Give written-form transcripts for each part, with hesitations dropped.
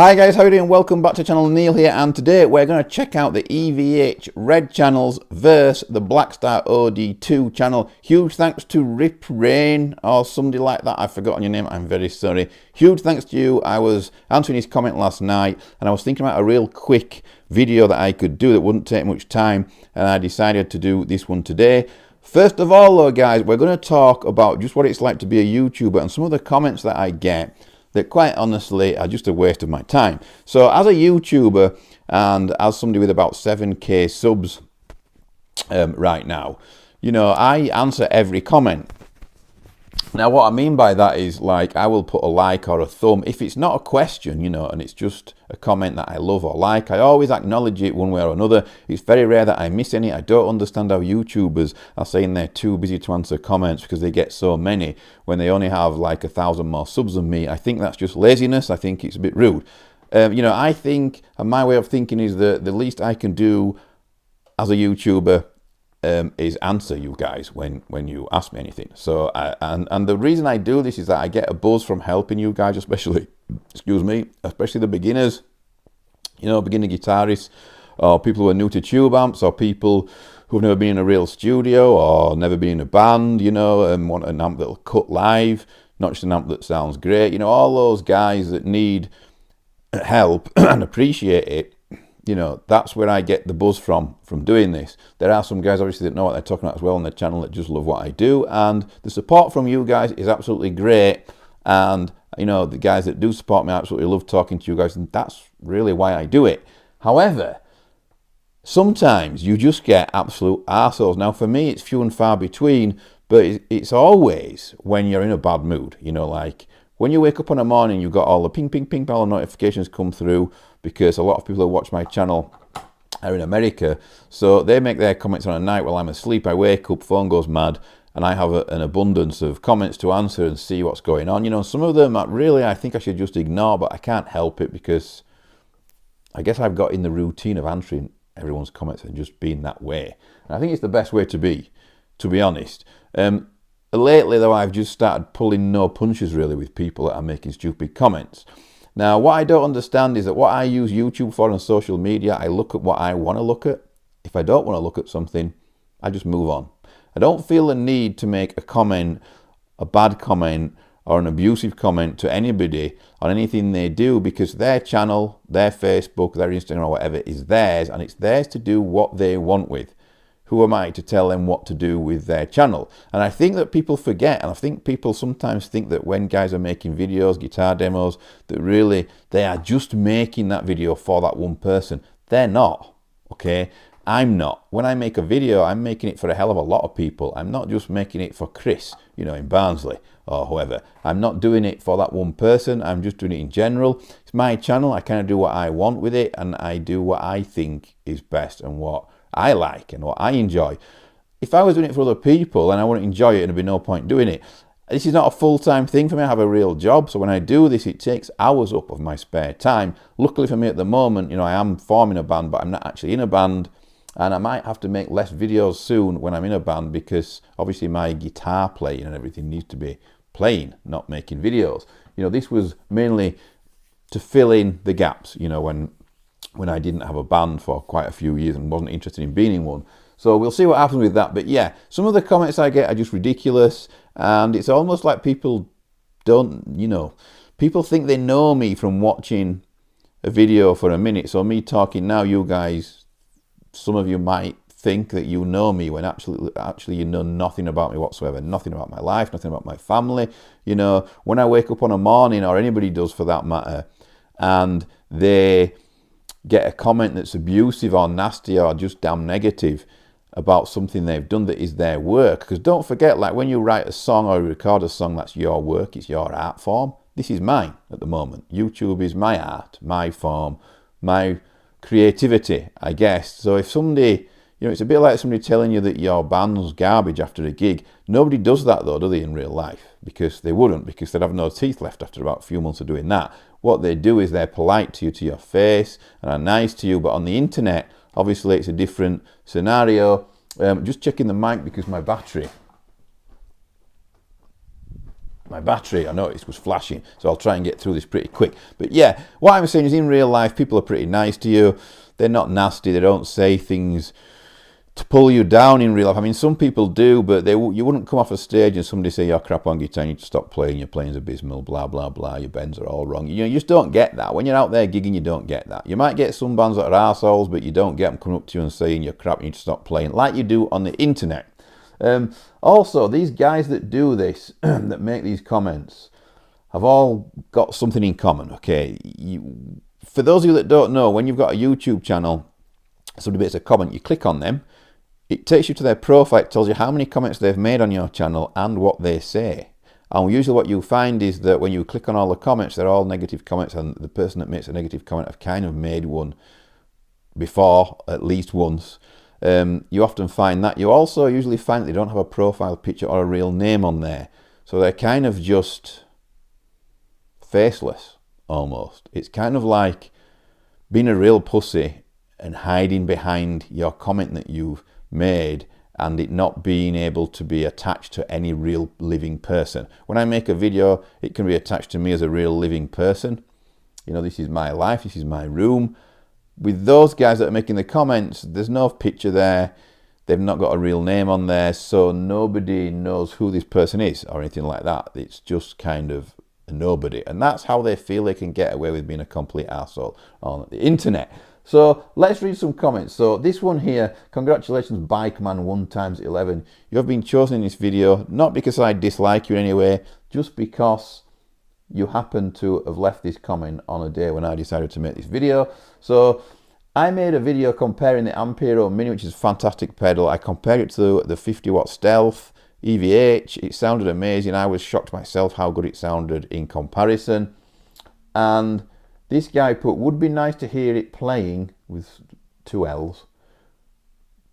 Hi guys, how are you doing? Welcome back to the channel. Neil here, and today we're going to check out the EVH red channels versus the Blackstar OD2 channel. Huge thanks to Rip Rain or somebody like that. I've forgotten your name. I'm very sorry. Huge thanks to you. I was answering his comment last night and I was thinking about a real quick video that I could do that wouldn't take much time, and I decided to do this one today. First of all though guys, we're going to talk about just what it's like to be a YouTuber and some of the comments that I get that quite honestly are just a waste of my time. So as a YouTuber and as somebody with about 7k subs right now, you know, I answer every comment. Now what I mean by that is, like, I will put a like or a thumb. If it's not a question, you know, and it's just a comment that I love or like, I always acknowledge it one way or another. It's very rare that I miss any. I don't understand how YouTubers are saying they're too busy to answer comments because they get so many when they only have like 1,000 more subs than me. I think that's just laziness. I think it's a bit rude. You know, I think, and my way of thinking is that the least I can do as a YouTuber is answer you guys when you ask me anything. So and the reason I do this is that I get a buzz from helping you guys, especially especially the beginners, you know, beginner guitarists or people who are new to tube amps or people who've never been in a real studio or never been in a band, you know, and want an amp that'll cut live, not just an amp that sounds great. You know, all those guys that need help and appreciate it. You know, that's where I get the buzz from doing this. There are some guys obviously that know what they're talking about as well on their channel that just love what I do, and the support from you guys is absolutely great. And you know, the guys that do support me, I absolutely love talking to you guys, and that's really why I do it. However, sometimes you just get absolute arseholes. Now for me it's few and far between, but it's always when you're in a bad mood. You know, like when you wake up in the morning, you've got all the ping, ping, ping, all the notifications come through, because a lot of people who watch my channel are in America. So they make their comments on a night while I'm asleep. I wake up, phone goes mad, and I have an abundance of comments to answer and see what's going on. You know, some of them really I think I should just ignore, but I can't help it because I guess I've got in the routine of answering everyone's comments and just being that way. And I think it's the best way to be honest. Lately though, I've just started pulling no punches really with people that are making stupid comments. Now what I don't understand is that what I use YouTube for on social media, I look at what I want to look at. If I don't want to look at something, I just move on. I don't feel the need to make a comment, a bad comment or an abusive comment to anybody on anything they do, because their channel, their Facebook, their Instagram or whatever is theirs, and it's theirs to do what they want with. Who am I to tell them what to do with their channel? And I think that people forget, and I think people sometimes think that when guys are making videos, guitar demos, that really they are just making that video for that one person. They're not, okay? I'm not. When I make a video, I'm making it for a hell of a lot of people. I'm not just making it for Chris, you know, in Barnsley or whoever. I'm not doing it for that one person. I'm just doing it in general. It's my channel. I kind of do what I want with it, and I do what I think is best and what I like and what I enjoy. If I was doing it for other people and I wouldn't enjoy it, and there'd be no point doing it. This is not a full-time thing for me. I have a real job, so when I do this, it takes hours up of my spare time. Luckily for me at the moment, you know, I am forming a band, but I'm not actually in a band, and I might have to make less videos soon when I'm in a band, because obviously my guitar playing and everything needs to be playing, not making videos. You know, this was mainly to fill in the gaps, you know, when I didn't have a band for quite a few years and wasn't interested in being in one. So we'll see what happens with that. But yeah, some of the comments I get are just ridiculous, and it's almost like people don't, you know, people think they know me from watching a video for a minute. So me talking now, you guys, some of you might think that you know me when actually you know nothing about me whatsoever, nothing about my life, nothing about my family. You know, when I wake up on a morning, or anybody does for that matter, and they get a comment that's abusive or nasty or just damn negative about something they've done that is their work. Because don't forget, like when you write a song or record a song, that's your work, it's your art form. This is mine at the moment. YouTube is my art, my form, my creativity, I guess. So if somebody, you know, it's a bit like somebody telling you that your band's garbage after a gig. Nobody does that though, do they, in real life? Because they wouldn't, because they'd have no teeth left after about a few months of doing that. What they do is they're polite to you, to your face, and are nice to you. But on the internet, obviously it's a different scenario. Just checking the mic because my battery My battery, I noticed, was flashing, so I'll try and get through this pretty quick. But yeah, what I'm saying is in real life, people are pretty nice to you. They're not nasty. They don't say things to pull you down in real life. I mean, some people do, but you wouldn't come off a stage and somebody say, you're crap on guitar, you need to stop playing, your playing's abysmal, blah, blah, blah, your bends are all wrong. You know, you just don't get that. When you're out there gigging, you don't get that. You might get some bands that are arseholes, but you don't get them coming up to you and saying, you're crap, you need to stop playing, like you do on the internet. Also, these guys that do this, that make these comments, have all got something in common, okay? For those of you that don't know, when you've got a YouTube channel, somebody makes a comment, you click on them, it takes you to their profile, it tells you how many comments they've made on your channel and what they say. And usually what you find is that when you click on all the comments, they're all negative comments, and the person that makes a negative comment have kind of made one before, at least once. You often find that. You also usually find that they don't have a profile picture or a real name on there. So they're kind of just faceless, almost. It's kind of like being a real pussy and hiding behind your comment that you've made and it not being able to be attached to any real living person. When I make a video, it can be attached to me as a real living person. You know, this is my life, this is my room. With those guys that are making the comments, there's no picture there, they've not got a real name on there, so nobody knows who this person is or anything like that. It's just kind of a nobody, and that's how they feel they can get away with being a complete arsehole on the internet. So let's read some comments. So this one here, congratulations Bikeman 1x11. You have been chosen in this video, not because I dislike you in any way, just because you happen to have left this comment on a day when I decided to make this video. So I made a video comparing the Ampero Mini, which is a fantastic pedal. I compared it to the 50 watt Stealth EVH. It sounded amazing. I was shocked myself how good it sounded in comparison. And this guy put, would be nice to hear it playing, with 2 L's.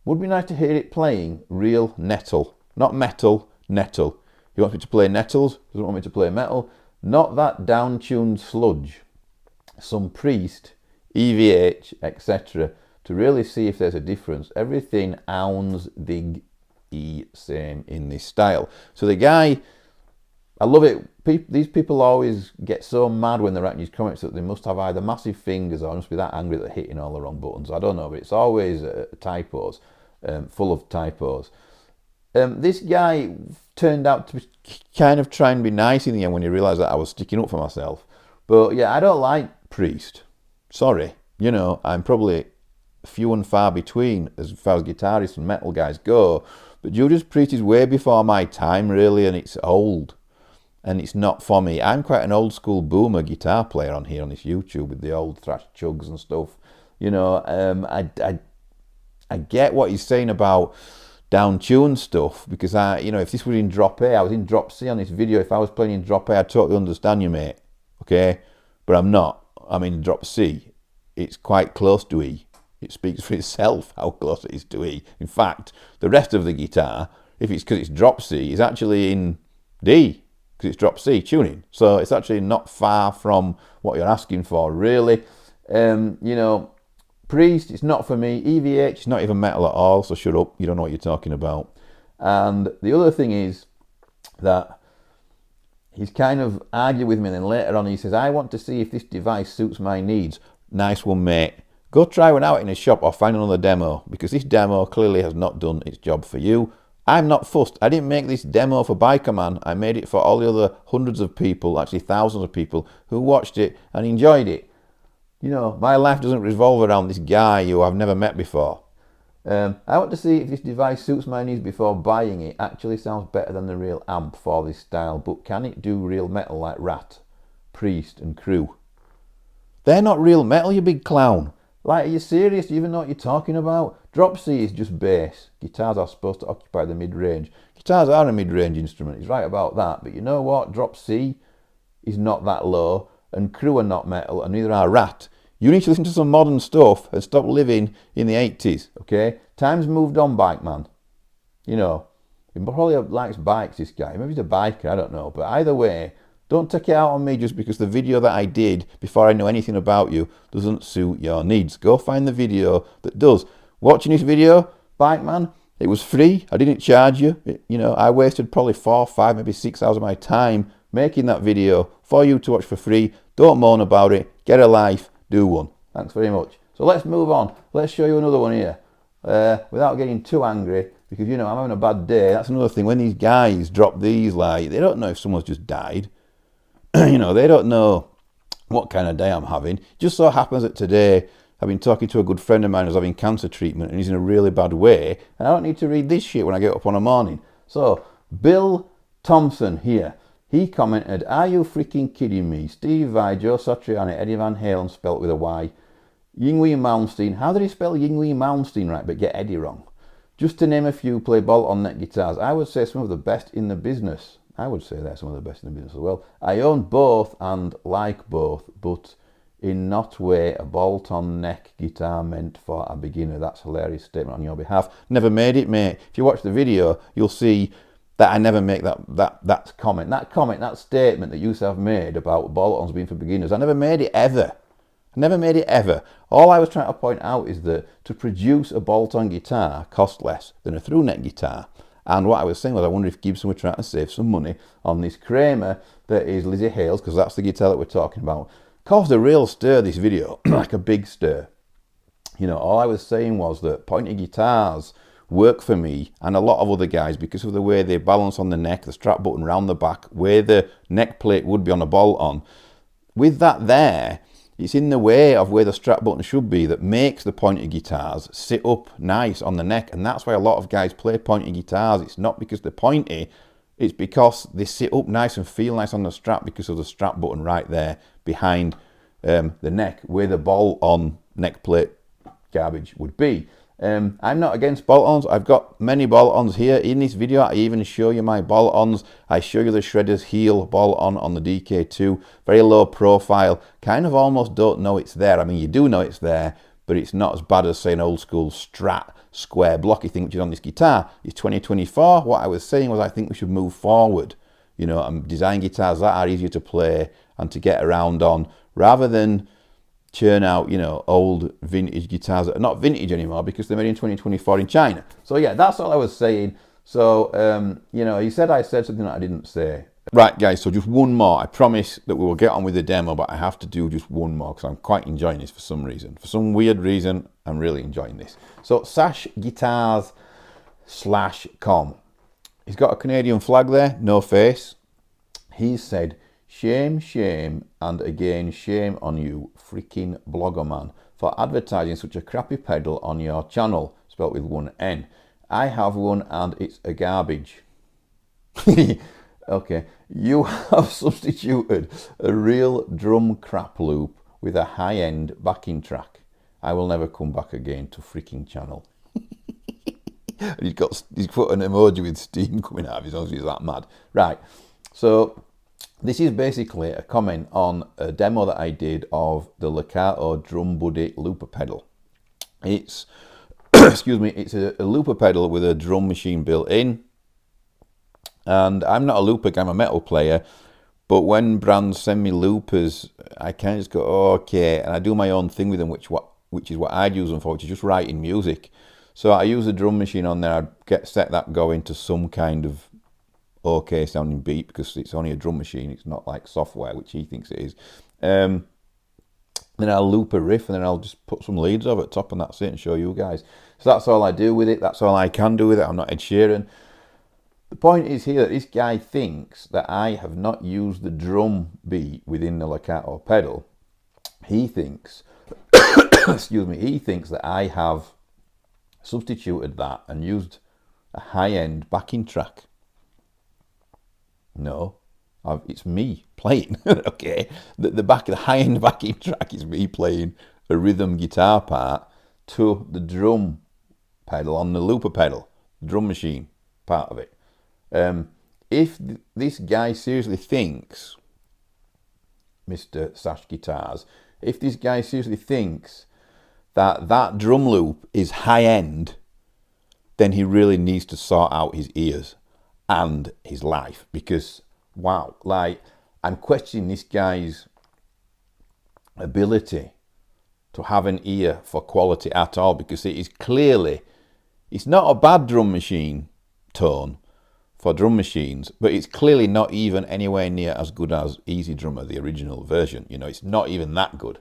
Would be nice to hear it playing real Netal. Not metal, Netal. He wants me to play Netals, doesn't want me to play metal. Not that down-tuned sludge. Some Priest, EVH, etc. to really see if there's a difference. Everything ounds the same in this style. So the guy, I love it. These people always get so mad when they're writing these comments that they must have either massive fingers or must be that angry that they're hitting all the wrong buttons. I don't know, but it's always typos, full of typos. This guy turned out to be kind of trying to be nice in the end when he realised that I was sticking up for myself. But yeah, I don't like Priest. Sorry. You know, I'm probably few and far between as far as guitarists and metal guys go. But Judas Priest is way before my time, really, and it's old. And it's not for me. I'm quite an old school boomer guitar player on here on this YouTube with the old thrash chugs and stuff. You know, I get what he's saying about down-tuned stuff, because you know, if this was in drop A, I was in drop C on this video. If I was playing in drop A, I totally understand you, mate. Okay, but I'm not. I'm in drop C. It's quite close to E. It speaks for itself how close it is to E. In fact, the rest of the guitar, if it's because it's drop C, is actually in D, because it's drop C tuning. So it's actually not far from what you're asking for, really. You know, Priest, it's not for me. EVH, it's not even metal at all, so shut up. You don't know what you're talking about. And the other thing is that he's kind of argued with me, and then later on he says, I want to see if this device suits my needs. Nice one, mate. Go try one out in a shop or find another demo, because this demo clearly has not done its job for you. I'm not fussed. I didn't make this demo for Bikerman. I made it for all the other hundreds of people, actually thousands of people, who watched it and enjoyed it. You know, my life doesn't revolve around this guy who I've never met before. I want to see if this device suits my needs before buying it. Actually sounds better than the real amp for this style, but can it do real metal like Rat, Priest and Crew? They're not real metal, you big clown. Like, are you serious? Do you even know what you're talking about? Drop C is just bass. Guitars are supposed to occupy the mid-range. Guitars are a mid-range instrument, he's right about that. But you know what? Drop C is not that low, and Crew are not metal, and neither are Rat. You need to listen to some modern stuff and stop living in the 80s, okay? Time's moved on, bike man. You know, he probably likes bikes, this guy. Maybe he's a biker, I don't know. But either way, don't take it out on me just because the video that I did before I know anything about you doesn't suit your needs. Go find the video that does. Watching this video, bike man, it was free. I didn't charge you. You know, I wasted probably 4, 5, maybe 6 hours of my time making that video for you to watch for free. Don't moan about it. Get a life. Do one. Thanks very much. So let's move on. Let's show you another one here. Without getting too angry, because, you know, I'm having a bad day. That's another thing. When these guys drop these, like, they don't know if someone's just died. You know, they don't know what kind of day I'm having. Just so happens that today I've been talking to a good friend of mine who's having cancer treatment and he's in a really bad way. And I don't need to read this shit when I get up on a morning. So, Bill Thompson here. He commented, "Are you freaking kidding me? Steve Vai, Joe Satriani, Eddie Van Halen spelt with a Y. Yngwie Malmsteen." How did he spell Yngwie Malmsteen right but get Eddie wrong? "Just to name a few, play bolt-on neck guitars. I would say some of the best in the business." I would say they're some of the best in the business as well. "I own both and like both, but in not way a bolt-on neck guitar meant for a beginner." That's a hilarious statement on your behalf. Never made it, mate. If you watch the video, you'll see that I never make that comment. That statement that you have made about bolt-ons being for beginners, I never made it ever. I never made it ever. All I was trying to point out is that to produce a bolt-on guitar costs less than a through neck guitar. And what I was saying was, I wonder if Gibson were trying to save some money on this Kramer that is Lizzie Hale's, because that's the guitar that we're talking about. Caused a real stir, this video, like a big stir. You know, all I was saying was that pointy guitars work for me and a lot of other guys because of the way they balance on the neck, the strap button round the back, where the neck plate would be on a bolt-on. With that there, it's in the way of where the strap button should be that makes the pointy guitars sit up nice on the neck. And that's why a lot of guys play pointy guitars. It's not because they're pointy, it's because they sit up nice and feel nice on the strap because of the strap button right there behind the neck, where the bolt-on neck plate garbage would be. I'm not against bolt-ons. I've got many bolt-ons here. In this video, I even show you my bolt-ons. I show you the Shredder's Heel bolt-on on the DK2. Very low profile. Kind of almost don't know it's there. I mean, you do know it's there, but it's not as bad as, say, an old school Strat square blocky thing, which is on this guitar. It's 2024. What I was saying was I think we should move forward. You know, and design guitars that are easier to play and to get around on, rather than churn out, you know, old vintage guitars that are not vintage anymore because they're made in 2024 in China. So yeah, that's all I was saying. So, you know, he said I said something that I didn't say. Right, guys, so just one more. I promise that we will get on with the demo, but I have to do just one more because I'm quite enjoying this for some reason. For some weird reason, I'm really enjoying this. So, sashguitars.com. He's got a Canadian flag there, no face. He said, "Shame, shame, and again shame on you, freaking blogger man, for advertising such a crappy pedal on your channel," spelt with one N. "I have one and it's a garbage." Okay, "You have substituted a real drum crap loop with a high-end backing track. I will never come back again to freaking channel." And he's put an emoji with steam coming out of his nose. He's that mad. Right, so this is basically a comment on a demo that I did of the Lekato Drum Buddy looper pedal. It's, excuse me, it's a looper pedal with a drum machine built in. And I'm not a looper guy, I'm a metal player. But when brands send me loopers, I kind of just go, oh, okay. And I do my own thing with them, which is what I'd use them for, which is just writing music. So I use a drum machine on there. I'd set that going to some kind of okay sounding beat because it's only a drum machine. It's not like software, which he thinks it is. Then I'll loop a riff and then I'll just put some leads over the top and that's it and show you guys. So that's all I do with it. That's all I can do with it. I'm not Ed Sheeran. The point is here that this guy thinks that I have not used the drum beat within the Lekato pedal. He thinks, excuse me, he thinks that I have substituted that and used a high-end backing track. No, it's me playing. Okay, the high-end backing track is me playing a rhythm guitar part to the drum pedal on the looper pedal, the drum machine part of it. If this guy seriously thinks, Mr. Sash Guitars, if this guy seriously thinks that drum loop is high-end, then he really needs to sort out his ears and his life, because wow, like, I'm questioning this guy's ability to have an ear for quality at all, because it is clearly, it's not a bad drum machine tone for drum machines, but it's clearly not even anywhere near as good as Easy Drummer, the original version. You know, it's not even that good.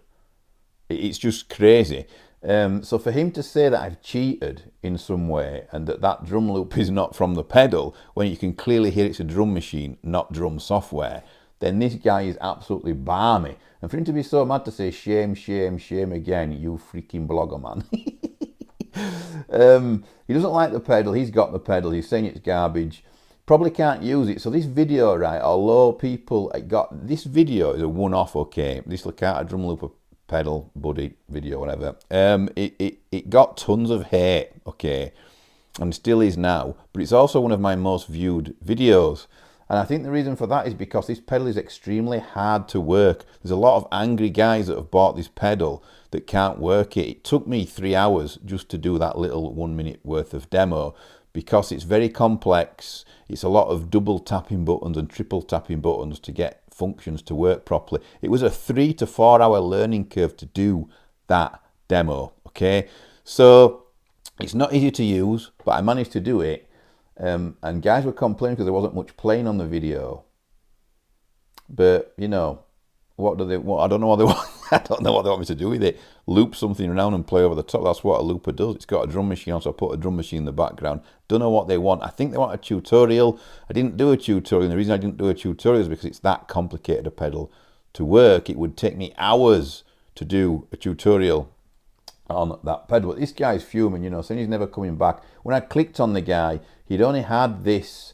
It's just crazy. So for him to say that I've cheated in some way and that drum loop is not from the pedal, when you can clearly hear it's a drum machine, not drum software, then this guy is absolutely balmy. And for him to be so mad to say shame, shame, shame again, you freaking blogger, man. He doesn't like the pedal. He's got the pedal. He's saying it's garbage. Probably can't use it. So this video, right, although people got, this video is a one-off, okay, this Lekato drum looper pedal buddy video, whatever, it got tons of hate, okay, and still is now, but it's also one of my most viewed videos. And I think the reason for that is because this pedal is extremely hard to work. There's a lot of angry guys that have bought this pedal that can't work it. It took me 3 hours just to do that little 1 minute worth of demo, because it's very complex. It's a lot of double tapping buttons and triple tapping buttons to get functions to work properly. It was a 3 to 4 hour learning curve to do that demo, okay? So it's not easy to use, but I managed to do it. And guys were complaining because there wasn't much playing on the video. But, you know, what do they want? I don't know what they want. I don't know what they want me to do with it. Loop something around and play over the top. That's what a looper does. It's got a drum machine on, so I put a drum machine in the background. Don't know what they want. I think they want a tutorial. I didn't do a tutorial. And the reason I didn't do a tutorial is because it's that complicated a pedal to work. It would take me hours to do a tutorial on that pedal. But this guy's fuming, you know, saying he's never coming back. When I clicked on the guy, he'd only had this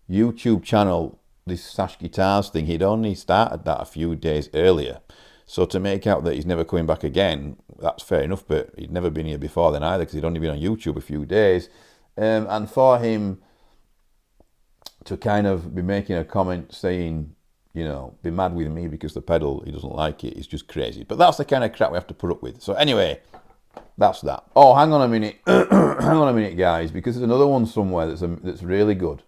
YouTube channel, this Sash Guitars thing. He'd only started that a few days earlier. So to make out that he's never coming back again, that's fair enough, but he'd never been here before then either, because he'd only been on YouTube a few days. And for him to kind of be making a comment saying, you know, be mad with me because the pedal, he doesn't like it, is just crazy. But that's the kind of crap we have to put up with. So anyway, that's that. Oh, hang on a minute. Hang on a minute, guys, because there's another one somewhere that's really good.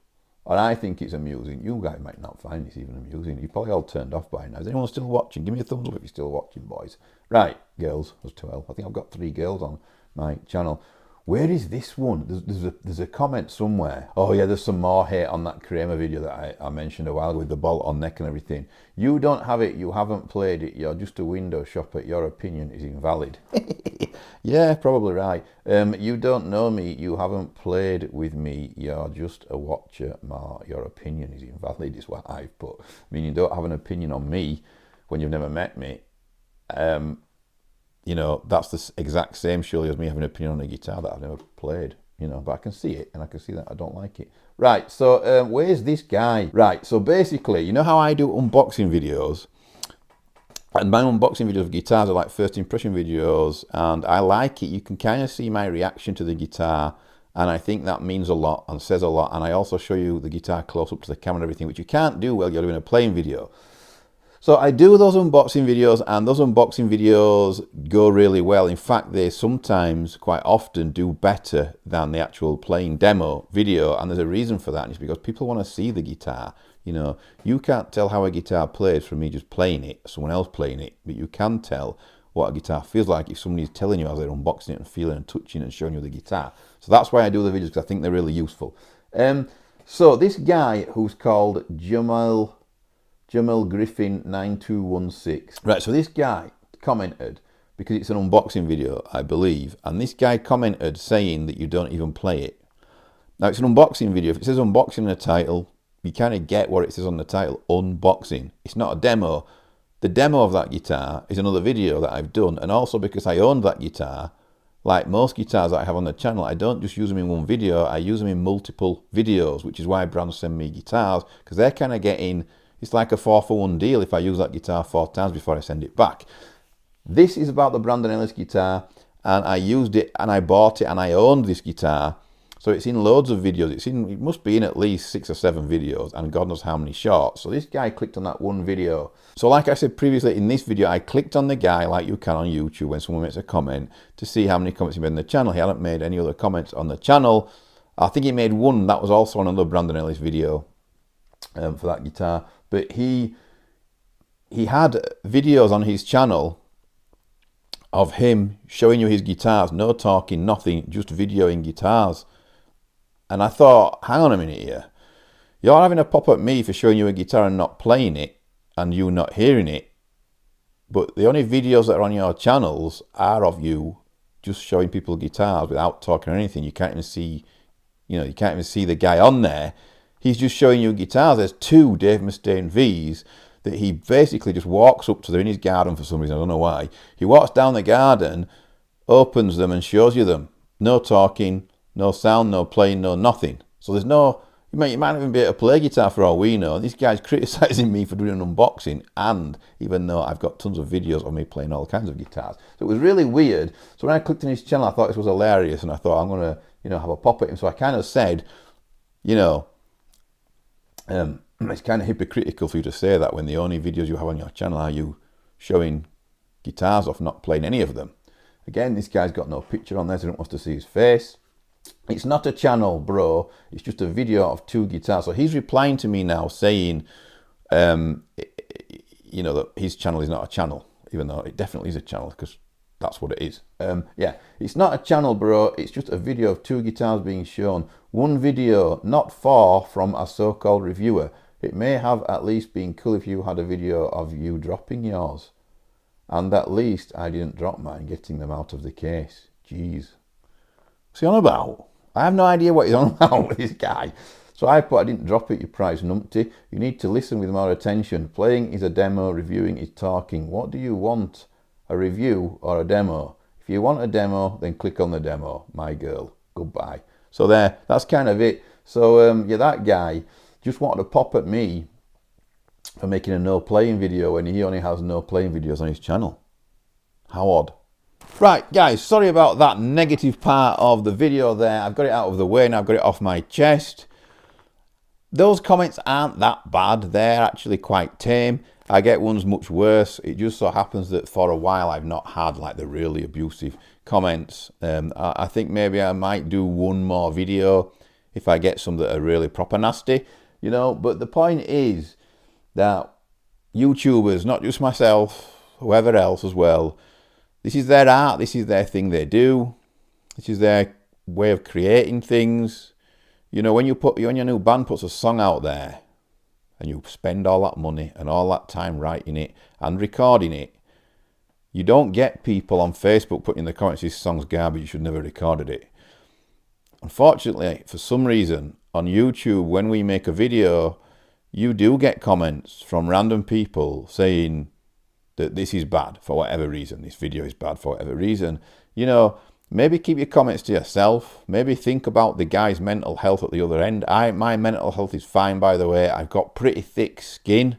And I think it's amusing. You guys might not find this even amusing. You're probably all turned off by now. Is anyone still watching? Give me a thumbs up if you're still watching, boys. Right, girls. That's 12. I think I've got 3 girls on my channel. Where is this one? There's a comment somewhere. Oh yeah, there's some more hate on that Kramer video that I mentioned a while ago with the bolt on neck and everything. You don't have it, you haven't played it, you're just a window shopper, your opinion is invalid. Yeah, probably right. You don't know me, you haven't played with me, you're just a watcher, your opinion is invalid is what I've put. I mean, you don't have an opinion on me when you've never met me. You know, that's the exact same surely as me having an opinion on a guitar that I've never played, you know, but I can see it and I can see that I don't like it. Right, so where's this guy? Right, so basically, you know how I do unboxing videos? And my unboxing videos of guitars are like first impression videos, and I like it. You can kind of see my reaction to the guitar, and I think that means a lot and says a lot. And I also show you the guitar close up to the camera and everything, which you can't do while you're doing a playing video. So I do those unboxing videos, and those unboxing videos go really well. In fact, they sometimes, quite often, do better than the actual playing demo video, and there's a reason for that, and it's because people want to see the guitar. You know, you can't tell how a guitar plays from me just playing it, someone else playing it, but you can tell what a guitar feels like if somebody's telling you as they're unboxing it and feeling and touching and showing you the guitar. So that's why I do the videos, because I think they're really useful. So this guy who's called Jamal Griffin 9216. Right, so this guy commented, because it's an unboxing video, I believe, and this guy commented saying that you don't even play it. Now, it's an unboxing video. If it says unboxing in the title, you kind of get what it says on the title, unboxing. It's not a demo. The demo of that guitar is another video that I've done, and also because I owned that guitar, like most guitars that I have on the channel, I don't just use them in one video, I use them in multiple videos, which is why brands send me guitars, because they're kind of getting... It's like a 4-for-1 deal if I use that guitar 4 times before I send it back. This is about the Brandon Ellis guitar, and I used it and I bought it and I owned this guitar. So it's in loads of videos. It must be in at least 6 or 7 videos, and God knows how many shorts. So this guy clicked on that one video. So like I said previously in this video, I clicked on the guy like you can on YouTube when someone makes a comment to see how many comments he made on the channel. He hadn't made any other comments on the channel. I think he made one that was also on another Brandon Ellis video for that guitar. But he had videos on his channel of him showing you his guitars, no talking, nothing, just videoing guitars. And I thought, hang on a minute here. You're having a pop at me for showing you a guitar and not playing it, and you not hearing it. But the only videos that are on your channels are of you just showing people guitars without talking or anything. You can't even see, you can't even see the guy on there. He's just showing you guitars. There's 2 Dave Mustaine V's that he basically just walks up to. They're in his garden for some reason, I don't know why. He walks down the garden, opens them and shows you them. No talking, no sound, no playing, no nothing. So there's no, you might not even be able to play guitar for all we know. This guy's criticising me for doing an unboxing, and even though I've got tons of videos of me playing all kinds of guitars. So it was really weird. So when I clicked on his channel, I thought this was hilarious, and I thought I'm going to, have a pop at him. So I kind of said, it's kind of hypocritical for you to say that when the only videos you have on your channel are you showing guitars off, not playing any of them. Again, this guy's got no picture on there, so I don't want to see his face. It's not a channel, bro. It's just a video of 2 guitars. So he's replying to me now saying, that his channel is not a channel, even though it definitely is a channel, because that's what it is. Yeah, it's not a channel, bro. It's just a video of 2 guitars being shown. 1 video, not 4 from a so-called reviewer. It may have at least been cool if you had a video of you dropping yours. And at least I didn't drop mine, getting them out of the case. Jeez. What's he on about? I have no idea what he's on about with this guy. So I didn't drop it, you prize numpty. You need to listen with more attention. Playing is a demo, reviewing is talking. What do you want? A review or a demo? If you want a demo, then click on the demo, my girl. Goodbye. So there, that's kind of it. So yeah, that guy just wanted to pop at me for making a no playing video when he only has no playing videos on his channel. How odd. Right, guys, sorry about that negative part of the video there. I've got it out of the way now, I've got it off my chest. Those comments aren't that bad. They're actually quite tame. I get ones much worse. It just so happens that for a while I've not had like the really abusive comments. I think maybe I might do one more video if I get some that are really proper nasty, But the point is that YouTubers, not just myself, whoever else as well, this is their art, this is their thing they do, this is their way of creating things. When your new band puts a song out there and you spend all that money and all that time writing it and recording it, you don't get people on Facebook putting in the comments, this song's garbage, you should never recorded it. Unfortunately, for some reason, on YouTube, when we make a video, you do get comments from random people saying that this is bad for whatever reason, this video is bad for whatever reason. Maybe keep your comments to yourself. Maybe think about the guy's mental health at the other end. My mental health is fine, by the way. I've got pretty thick skin.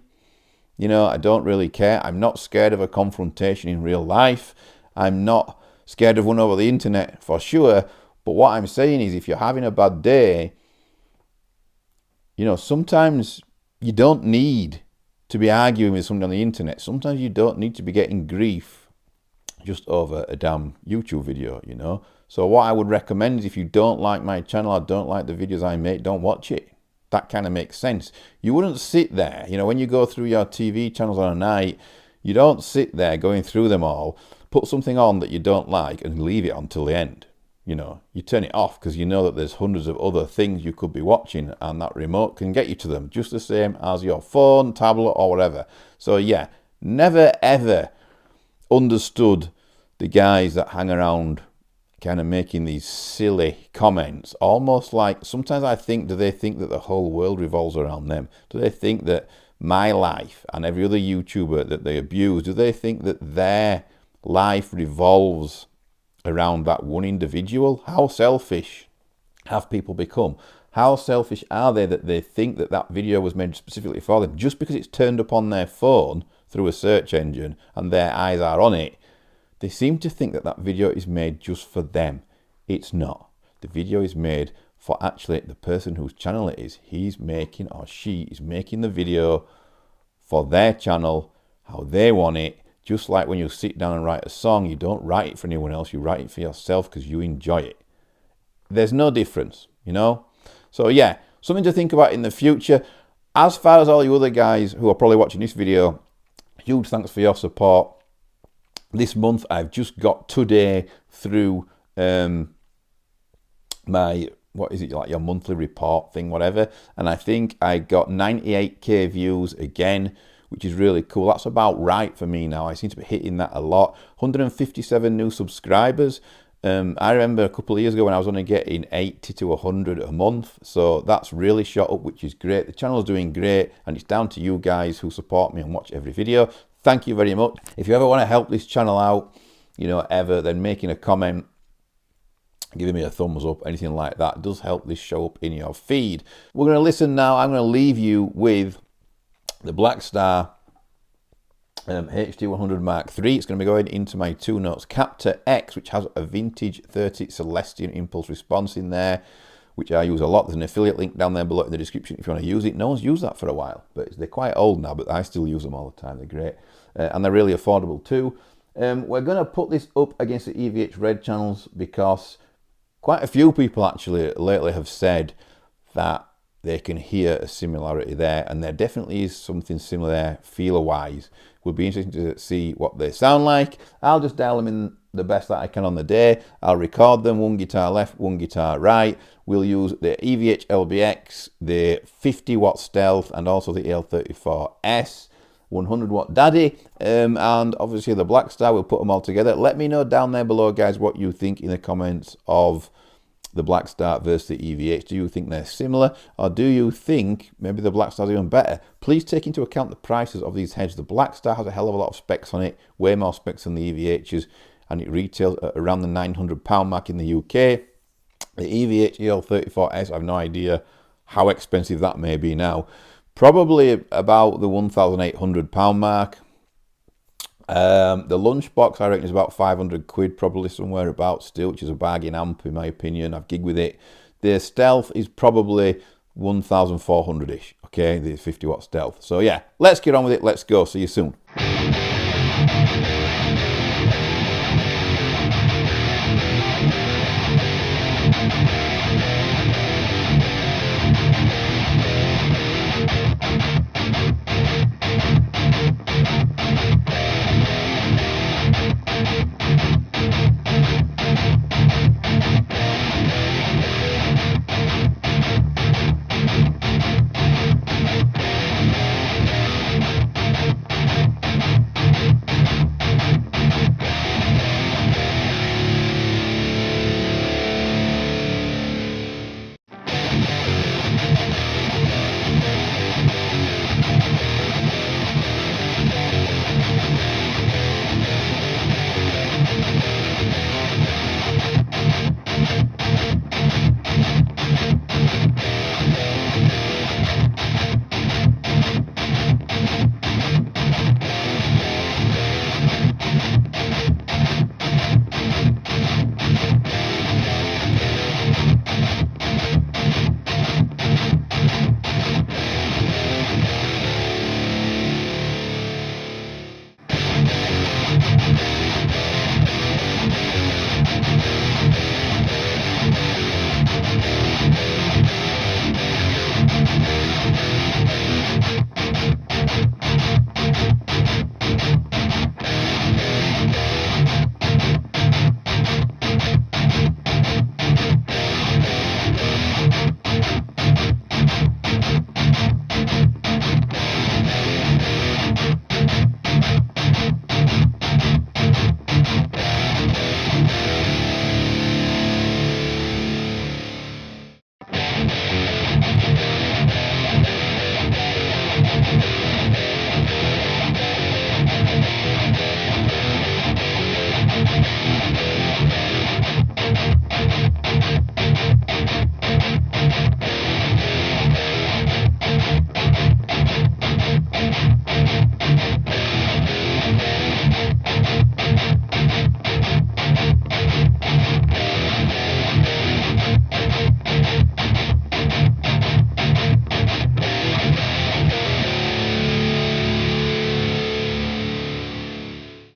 I don't really care. I'm not scared of a confrontation in real life. I'm not scared of one over the internet for sure. But what I'm saying is, if you're having a bad day, sometimes you don't need to be arguing with somebody on the internet. Sometimes you don't need to be getting grief just over a damn YouTube video, So what I would recommend is, if you don't like my channel or don't like the videos I make, don't watch it. That kind of makes sense. You wouldn't sit there, when you go through your TV channels on a night, you don't sit there going through them all, put something on that you don't like and leave it until the end. You turn it off because you know that there's hundreds of other things you could be watching, and that remote can get you to them just the same as your phone, tablet or whatever. So yeah, never ever understood the guys that hang around kind of making these silly comments, almost like, sometimes I think, do they think that the whole world revolves around them? Do they think that my life and every other YouTuber that they abuse, do they think that their life revolves around that one individual? How selfish have people become? How selfish are they that they think that that video was made specifically for them just because it's turned up on their phone through a search engine and their eyes are on it? They seem to think that that video is made just for them. It's not. The video is made for actually the person whose channel it is. He's making, or she is making, the video for their channel, how they want it. Just like when you sit down and write a song, you don't write it for anyone else, you write it for yourself because you enjoy it. There's no difference, So yeah, something to think about in the future. As far as all you other guys who are probably watching this video, huge thanks for your support. This month I've just got today through my what is it, like your monthly report thing, whatever. And I think I got 98k views again, which is really cool. That's about right for me now. I seem to be hitting that a lot. 157 new subscribers. I remember a couple of years ago when I was only getting 80 to 100 a month. So that's really shot up, which is great. The channel's doing great, and it's down to you guys who support me and watch every video. Thank you very much. If you ever want to help this channel out, you know, then making a comment, giving me a thumbs up, anything like that does help this show up in your feed. We're going to listen now. I'm going to leave you with the Blackstar Ht100 Mark III. It's going to be going into my 2 Notes Captor X, which has a vintage 30 Celestion impulse response in there, which I use a lot. There's an affiliate link down there below in the description if you want to use it. No one's used that for a while, but they're quite old now, but I still use them all the time. They're great, and they're really affordable too. We're going to put this up against the EVH Red channels because quite a few people actually lately have said that they can hear a similarity there, and there definitely is something similar there feeler-wise. Would be interesting to see what they sound like. I'll just dial them in the best that I can on the day. I'll record them, one guitar left, one guitar right. We'll use the EVH LBX, the 50 watt Stealth, and also the EL34s. 100 watt Daddy, and obviously the Blackstar. We'll put them all together. Let me know down there below, guys, what you think in the comments of the Blackstar versus the EVH. Do you think they're similar, or do you think maybe the Blackstar's even better? Please take into account the prices of these heads. The Blackstar has a hell of a lot of specs on it, way more specs than the EVHs, and it retails at around the £900 mark in the UK. The EVH EL34s, I have no idea how expensive that may be now. Probably about the £1,800 mark. The lunchbox, I reckon, is about 500 quid, probably somewhere about still, which is a bargain amp in my opinion. I've gigged with it. The Stealth is probably 1,400-ish, okay, the 50 watt Stealth. So yeah, let's get on with it. Let's go. See you soon.